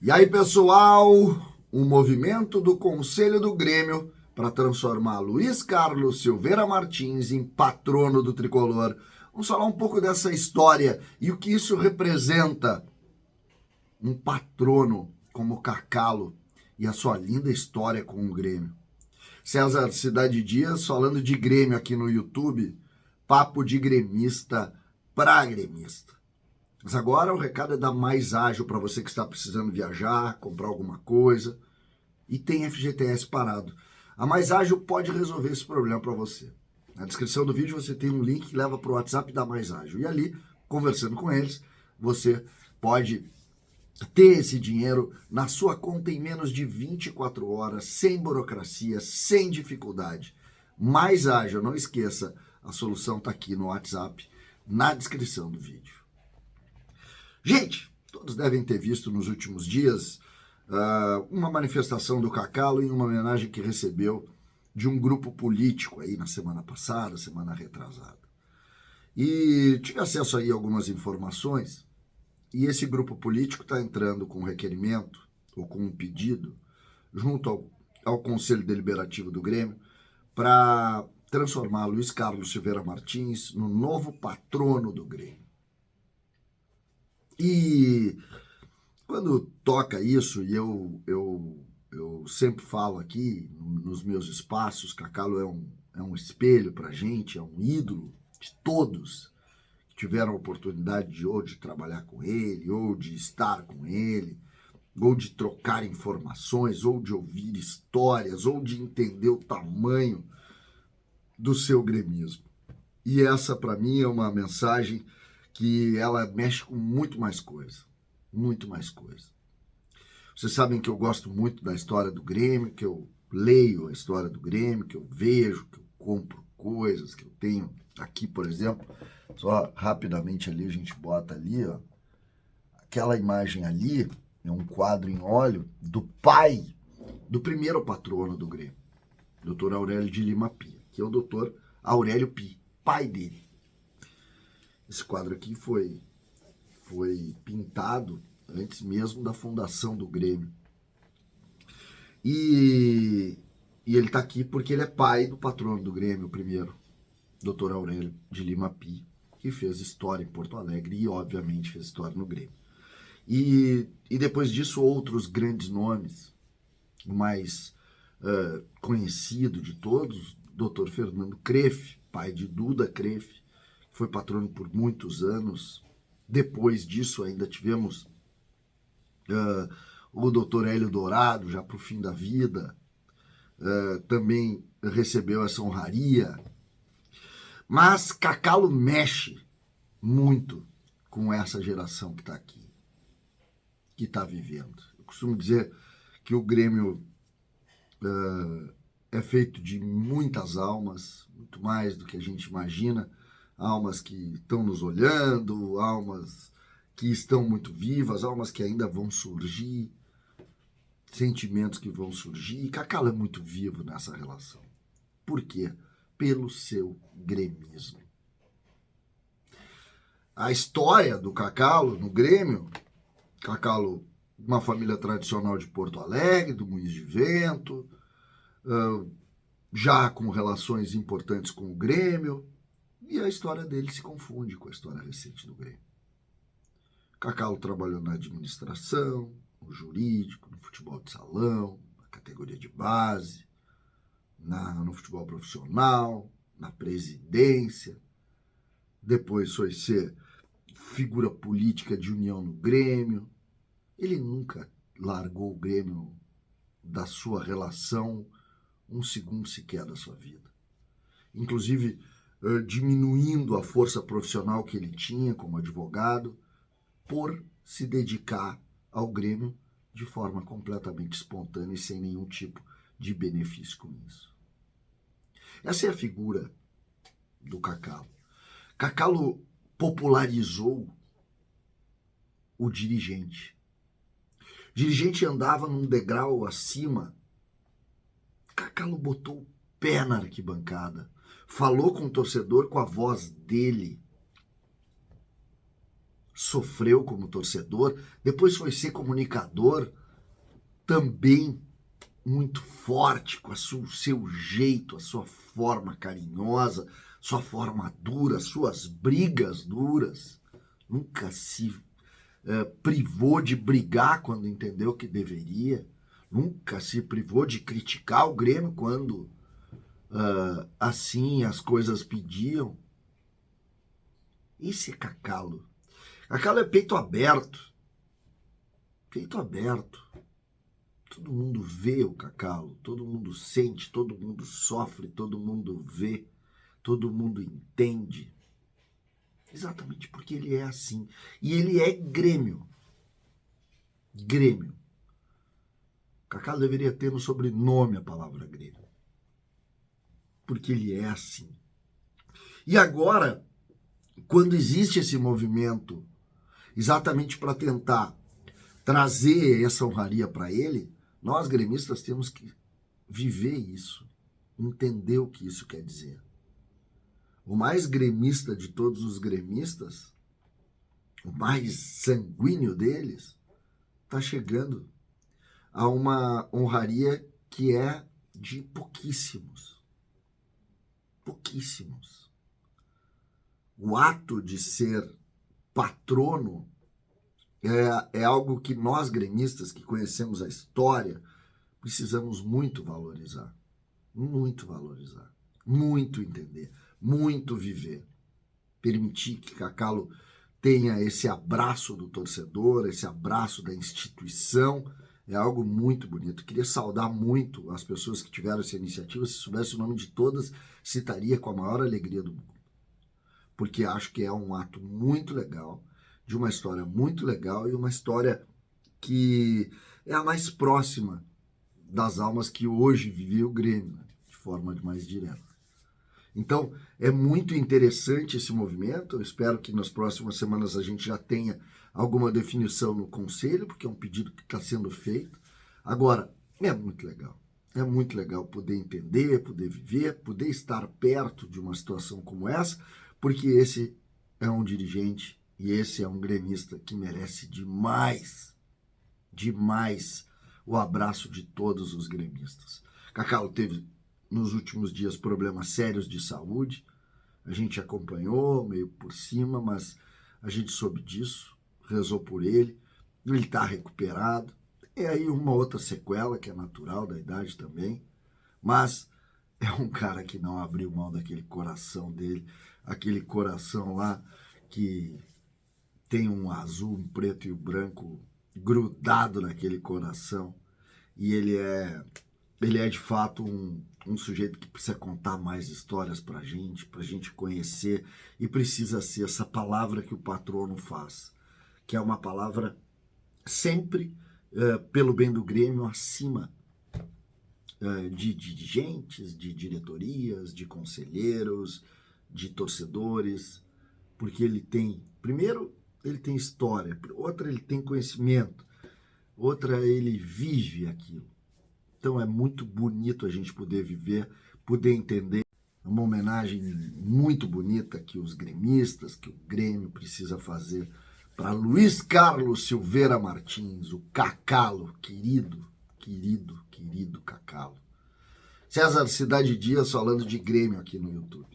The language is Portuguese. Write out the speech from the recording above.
E aí, pessoal, o movimento do Conselho do Grêmio para transformar Luiz Carlos Silveira Martins em patrono do tricolor. Vamos falar um pouco dessa história e o que isso representa. Um patrono como Cacalo e a sua linda história com o Grêmio. César Cidade Dias falando de Grêmio aqui no YouTube, papo de gremista para gremista. Mas agora o recado é dar mais ágil para você que está precisando viajar, comprar alguma coisa e tem FGTS parado. A Mais Ágil pode resolver esse problema para você. Na descrição do vídeo você tem um link que leva para o WhatsApp da Mais Ágil. E ali, conversando com eles, você pode ter esse dinheiro na sua conta em menos de 24 horas, sem burocracia, sem dificuldade. Mais Ágil, não esqueça, a solução está aqui no WhatsApp, na descrição do vídeo. Gente, todos devem ter visto nos últimos dias uma manifestação do Cacalo em uma homenagem que recebeu de um grupo político aí na semana passada, semana retrasada. E tive acesso aí a algumas informações, e esse grupo político está entrando com um requerimento, ou com um pedido, junto ao Conselho Deliberativo do Grêmio, para transformar Luiz Carlos Silveira Martins no novo patrono do Grêmio. E quando toca isso, e eu sempre falo aqui nos meus espaços, Cacalo é um espelho para a gente, é um ídolo de todos que tiveram a oportunidade de trabalhar com ele, ou de estar com ele, ou de trocar informações, ou de ouvir histórias, ou de entender o tamanho do seu gremismo. E essa, para mim, é uma mensagem que ela mexe com muito mais coisa. Muito mais coisa. Vocês sabem que eu gosto muito da história do Grêmio, que eu leio a história do Grêmio, que eu vejo, que eu compro coisas, que eu tenho aqui, por exemplo. Só rapidamente ali, a gente bota ali, ó. Aquela imagem ali é um quadro em óleo do pai do primeiro patrono do Grêmio, Dr. Aurélio de Lima Pia, que é o Dr. Aurélio Pia, pai dele. Esse quadro aqui foi pintado antes mesmo da fundação do Grêmio. E ele está aqui porque ele é pai do patrono do Grêmio, o primeiro, Dr. Aurélio de Lima Pia, que fez história em Porto Alegre e, obviamente, fez história no Grêmio. E depois disso, outros grandes nomes, o mais conhecido de todos, Dr. Fernando Crefft, pai de Duda Crefft, foi patrono por muitos anos. Depois disso, ainda tivemos o Dr. Hélio Dourado, já para o fim da vida, também recebeu essa honraria. Mas Cacalo mexe muito com essa geração que está aqui, que está vivendo. Eu costumo dizer que o Grêmio é feito de muitas almas, muito mais do que a gente imagina, almas que estão nos olhando, almas que estão muito vivas, almas que ainda vão surgir, sentimentos que vão surgir. E Cacalo é muito vivo nessa relação. Por quê? Pelo seu gremismo. A história do Cacalo no Grêmio, Cacalo, uma família tradicional de Porto Alegre, do Moinhos de Vento, já com relações importantes com o Grêmio, e a história dele se confunde com a história recente do Grêmio. Cacalo trabalhou na administração, no jurídico, no futebol de salão, na categoria de base, no futebol profissional, na presidência. Depois foi ser figura política de união no Grêmio. Ele nunca largou o Grêmio da sua relação um segundo sequer da sua vida. Inclusive, diminuindo a força profissional que ele tinha como advogado por se dedicar ao Grêmio de forma completamente espontânea e sem nenhum tipo de benefício com isso. Essa é a figura do Cacalo. Cacalo popularizou o dirigente. O dirigente andava num degrau acima. Cacalo botou o pé na arquibancada, falou com o torcedor com a voz dele. sofreu como torcedor, depois foi ser comunicador, também muito forte, com o seu jeito, a sua forma carinhosa, sua forma dura, suas brigas duras. Nunca se privou de brigar quando entendeu que deveria. Nunca se privou de criticar o Grêmio quando assim as coisas pediam. Esse é Cacalo. Cacalo é peito aberto. Peito aberto. Todo mundo vê o Cacalo, todo mundo sente, todo mundo sofre, todo mundo vê, todo mundo entende. Exatamente porque ele é assim. E ele é Grêmio. Grêmio. Cacalo deveria ter no sobrenome a palavra Grêmio. Porque ele é assim. E agora, quando existe esse movimento, exatamente para tentar trazer essa honraria para ele, nós gremistas temos que viver isso, entender o que isso quer dizer. O mais gremista de todos os gremistas, o mais sanguíneo deles, está chegando a uma honraria que é de pouquíssimos. Pouquíssimos. O ato de ser patrono é algo que nós gremistas, que conhecemos a história, precisamos muito valorizar. Muito valorizar. Muito entender. Muito viver. Permitir que Cacalo tenha esse abraço do torcedor, esse abraço da instituição, é algo muito bonito. Queria saudar muito as pessoas que tiveram essa iniciativa. Se soubesse o nome de todas, citaria com a maior alegria do mundo. Porque acho que é um ato muito legal, de uma história muito legal e uma história que é a mais próxima das almas que hoje vivem o Grêmio, de forma mais direta. Então, é muito interessante esse movimento. Eu espero que nas próximas semanas a gente já tenha alguma definição no Conselho, porque é um pedido que está sendo feito. Agora, é muito legal. É muito legal poder entender, poder viver, poder estar perto de uma situação como essa, porque esse é um dirigente e esse é um gremista que merece demais, demais o abraço de todos os gremistas. Cacalo teve nos últimos dias problemas sérios de saúde, a gente acompanhou meio por cima, mas a gente soube disso, rezou por ele está recuperado. E aí uma outra sequela que é natural da idade também, mas é um cara que não abriu mão daquele coração dele, aquele coração lá que tem um azul, um preto e um branco grudado naquele coração. E ele é de fato um sujeito que precisa contar mais histórias pra gente conhecer, e precisa ser essa palavra que o patrono faz, que é uma palavra sempre pelo bem do Grêmio, acima de dirigentes, de diretorias, de conselheiros, de torcedores, porque ele tem, primeiro, ele tem história, outra, ele tem conhecimento, outra, ele vive aquilo. Então é muito bonito a gente poder viver, poder entender. É uma homenagem muito bonita que os gremistas, que o Grêmio precisa fazer para Luiz Carlos Silveira Martins, o Cacalo, querido Cacalo. César Cidade Dias falando de Grêmio aqui no YouTube.